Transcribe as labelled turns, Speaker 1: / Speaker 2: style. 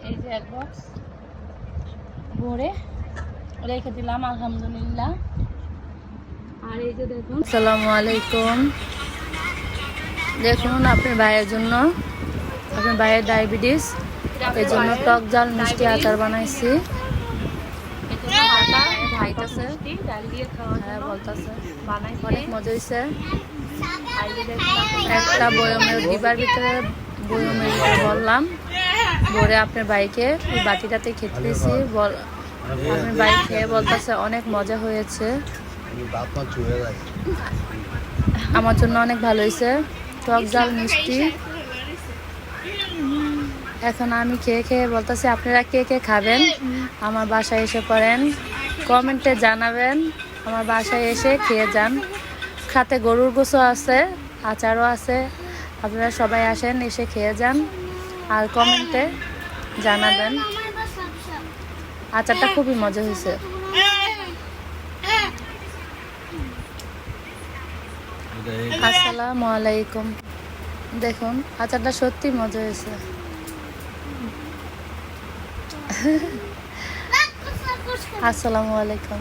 Speaker 1: এই যে এক বক্স ভরে রেখে দিলাম আলহামদুলিল্লাহ। আর এই যে দেখুন, আসসালামু আলাইকুম। দেখুন আপনার ভাইয়ের জন্য, আপনার ভাইয়ের ডায়াবেটিস, এই জন্য টক জাল মিষ্টি আচার বানাইছি। অনেক মজা হয়েছে। একটা বয়মের ডিবার ভিতরে বয়মের ভিতরে বললাম, ভরে আপনার ভাইকে ওই বাটিটাতে খেতে দিয়েছি। আপনার ভাই খেয়ে বলতেছে অনেক মজা হয়েছে, আমার জন্য অনেক ভালো হয়েছে টক জাল মিষ্টি। এখন আমি খেয়ে খেয়ে বলতেছি আপনারা কে কে খাবেন আমার বাসায় এসে পড়েন, কমেন্টে জানাবেন। আমার বাসায় এসে খেয়ে যান, সাথে গরুর গোশও আছে, আচারও আছে। আপনারা সবাই আসেন, এসে খেয়ে যান আর কমেন্টে জানাবেন। আচারটা খুবই মজা হয়েছে। আসসালামু আলাইকুম। দেখুন আচারটা সত্যি মজা হয়েছে। আসসালামু আলাইকুম।